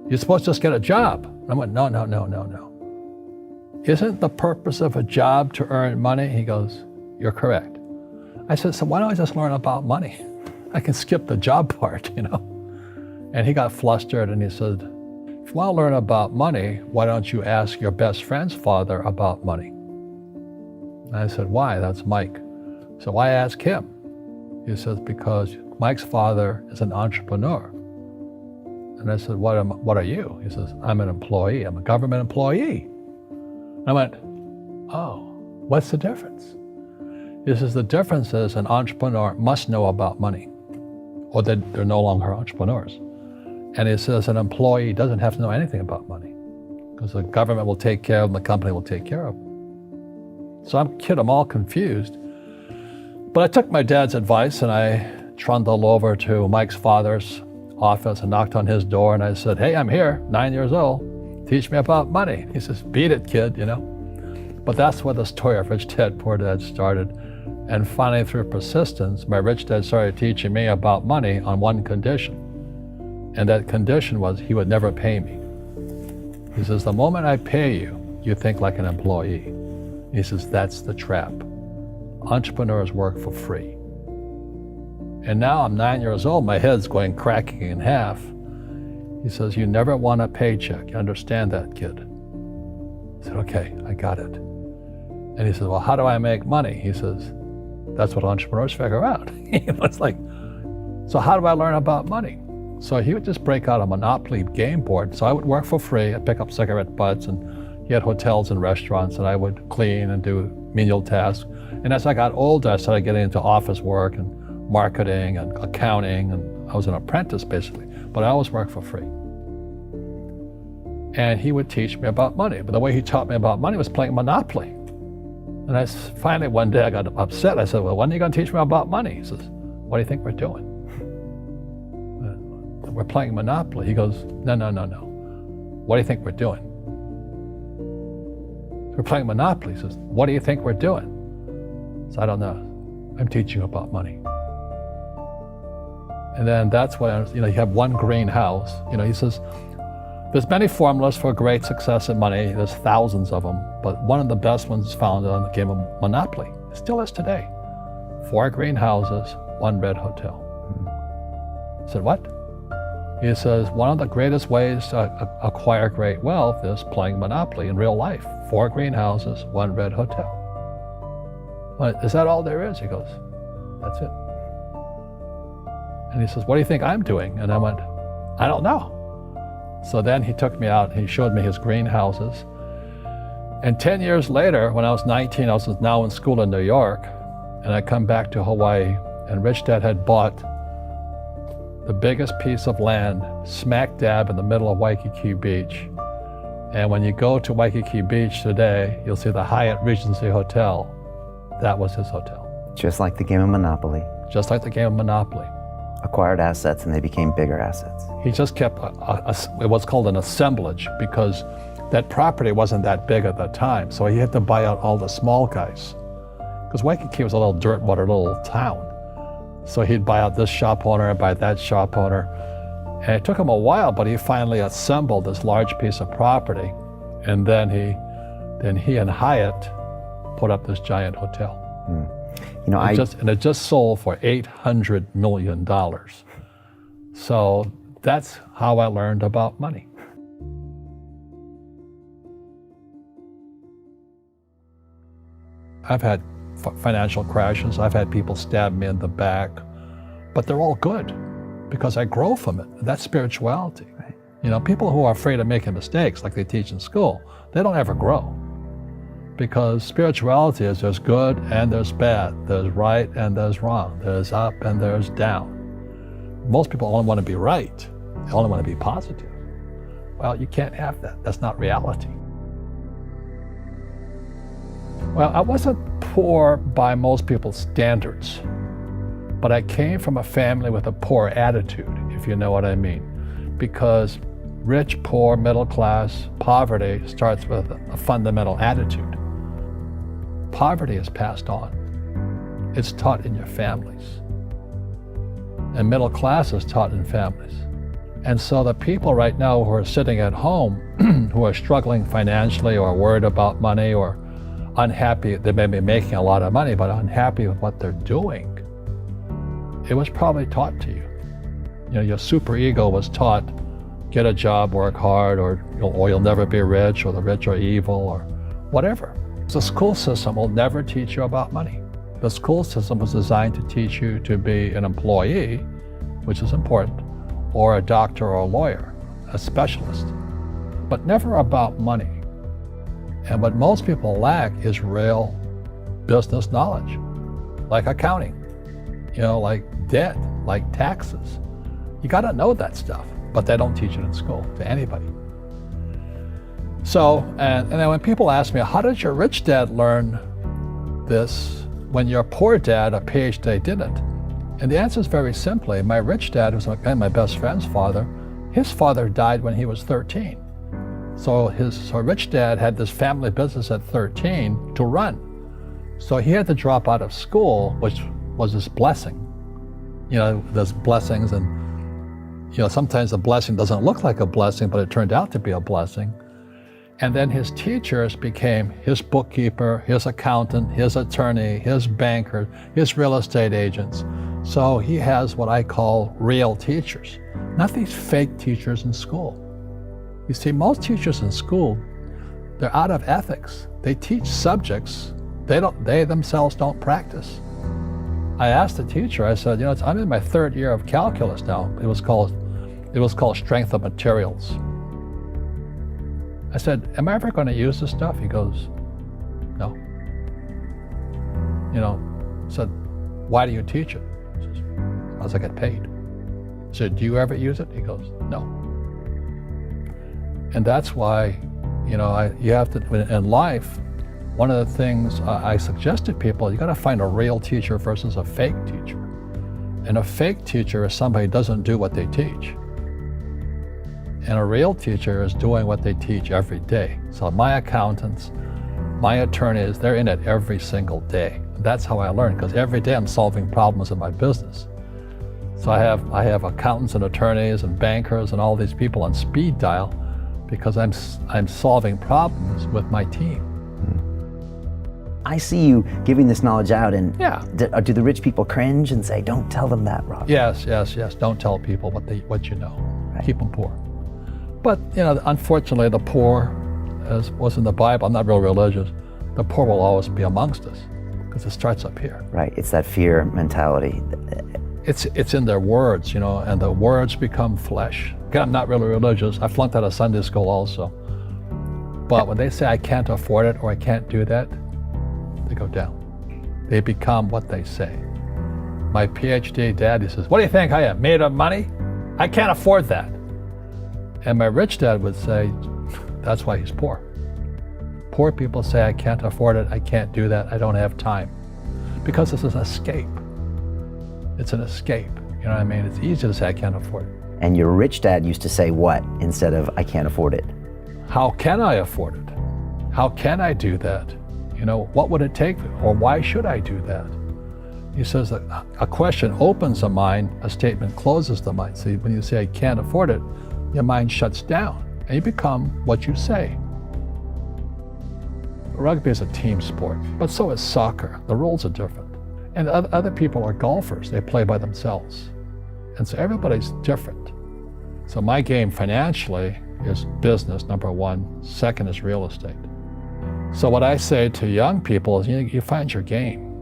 You're supposed to just get a job. I went, no. Isn't the purpose of a job to earn money? He goes, you're correct. I said, so why don't I just learn about money? I can skip the job part, And he got flustered and he said, if you want to learn about money, why don't you ask your best friend's father about money? And I said, why? That's Mike. So why ask him? He says, because Mike's father is an entrepreneur. And I said, what are you? He says, I'm an employee. I'm a government employee. I went, oh, what's the difference? He says, the difference is an entrepreneur must know about money, or they're no longer entrepreneurs. And he says an employee doesn't have to know anything about money, because the government will take care of them, the company will take care of them. So I'm all confused. But I took my dad's advice and I trundled over to Mike's father's office and knocked on his door and I said, hey, I'm here, 9 years old. Teach me about money. He says, beat it, kid, But that's where the story of Rich Dad, Poor Dad started. And finally, through persistence, my rich dad started teaching me about money on one condition. And that condition was he would never pay me. He says, the moment I pay you, you think like an employee. He says, that's the trap. Entrepreneurs work for free. And now I'm 9 years old, my head's going cracking in half. He says, you never want a paycheck. You understand that, kid? I said, okay, I got it. And he says, well, how do I make money? He says, that's what entrepreneurs figure out. It's like, so how do I learn about money? So he would just break out a Monopoly game board. So I would work for free. I'd pick up cigarette butts, and he had hotels and restaurants, and I would clean and do menial tasks. And as I got older, I started getting into office work and marketing and accounting, and I was an apprentice basically, but I always worked for free. And he would teach me about money, but the way he taught me about money was playing Monopoly. And finally one day I got upset. I said, well, when are you going to teach me about money? He says, what do you think we're doing? We're playing Monopoly. He goes, no. What do you think we're doing? We're playing Monopoly. He says, what do you think we're doing? So I don't know. I'm teaching you about money. And then that's when, you have one greenhouse. He says, there's many formulas for great success in money. There's thousands of them, but one of the best ones is found on the game of Monopoly. It still is today. 4 greenhouses, 1 red hotel. I said, what? He says, one of the greatest ways to acquire great wealth is playing Monopoly in real life. 4 greenhouses, 1 red hotel. Well, is that all there is? He goes, that's it. And he says, what do you think I'm doing? And I went, I don't know. So then he took me out and he showed me his greenhouses. And 10 years later, when I was 19, I was now in school in New York, and I come back to Hawaii, and Rich Dad had bought the biggest piece of land smack dab in the middle of Waikiki Beach. And when you go to Waikiki Beach today, you'll see the Hyatt Regency Hotel. That was his hotel. Just like the game of Monopoly. Just like the game of Monopoly. Acquired assets and they became bigger assets. He just kept what's called an assemblage, because that property wasn't that big at the time. So he had to buy out all the small guys. Because Waikiki was a little dirt water little town. So he'd buy out this shop owner and buy that shop owner. And it took him a while, but he finally assembled this large piece of property. And then he and Hyatt put up this giant hotel. And it just sold for $800 million. So that's how I learned about money. I've had financial crashes. I've had people stab me in the back, but they're all good because I grow from it. That's spirituality. Right. People who are afraid of making mistakes, like they teach in school, they don't ever grow. Because spirituality is there's good and there's bad, there's right and there's wrong, there's up and there's down. Most people only want to be right, they only want to be positive. Well, you can't have that, that's not reality. Well, I wasn't poor by most people's standards, but I came from a family with a poor attitude, if you know what I mean. Because rich, poor, middle class, poverty starts with a fundamental attitude. Poverty is passed on. It's taught in your families. And middle class is taught in families. And so the people right now who are sitting at home, who are struggling financially or worried about money or unhappy, they may be making a lot of money, but unhappy with what they're doing, it was probably taught to you. You know, your super ego was taught, get a job, work hard, or you'll never be rich, or the rich are evil, or whatever. The school system will never teach you about money. The school system was designed to teach you to be an employee, which is important, or a doctor or a lawyer, a specialist, but never about money. And what most people lack is real business knowledge, like accounting, like debt, like taxes. You got to know that stuff, but they don't teach it in school to anybody. So, and then when people ask me, how did your rich dad learn this when your poor dad, a PhD, didn't? And the answer is very simply, my rich dad was my best friend's father. His father died when he was 13. So his rich dad had this family business at 13 to run. So he had to drop out of school, which was his blessing. There's blessings, and sometimes a blessing doesn't look like a blessing, but it turned out to be a blessing. And then his teachers became his bookkeeper, his accountant, his attorney, his banker, his real estate agents. So he has what I call real teachers, not these fake teachers in school. You see, most teachers in school, they're out of ethics. They teach subjects they themselves don't practice. I asked the teacher, I said, I'm in my third year of calculus now. It was called strength of materials. I said, am I ever going to use this stuff? He goes, no. I said, why do you teach it? He says, because I get paid. I said, do you ever use it? He goes, no. And that's why, you have to, in life, one of the things I suggest to people, you got to find a real teacher versus a fake teacher. And a fake teacher is somebody who doesn't do what they teach. And a real teacher is doing what they teach every day. So my accountants, my attorneys, they're in it every single day. That's how I learn, because every day I'm solving problems in my business. So I have accountants and attorneys and bankers and all these people on speed dial because I'm solving problems with my team. I see you giving this knowledge out, and yeah. Do the rich people cringe and say, don't tell them that, Rob? Yes. Don't tell people what you know. Right. Keep them poor. But, unfortunately, the poor, as was in the Bible, I'm not real religious, the poor will always be amongst us because it starts up here. Right, it's that fear mentality. It's in their words, and the words become flesh. Again, I'm not really religious. I flunked out of Sunday school also. But when they say I can't afford it or I can't do that, they go down. They become what they say. My PhD daddy says, what do you think I am, made of money? I can't afford that. And my rich dad would say, that's why he's poor. Poor people say, I can't afford it, I can't do that, I don't have time. Because this is an escape. It's an escape, you know what I mean? It's easy to say, I can't afford it. And your rich dad used to say what instead of, I can't afford it? How can I afford it? How can I do that? What would it take, or why should I do that? He says that a question opens the mind, a statement closes the mind. So when you say, I can't afford it, your mind shuts down, and you become what you say. Rugby is a team sport, but so is soccer. The rules are different. And other people are golfers. They play by themselves. And so everybody's different. So my game financially is business, number one. Second is real estate. So what I say to young people is, you find your game.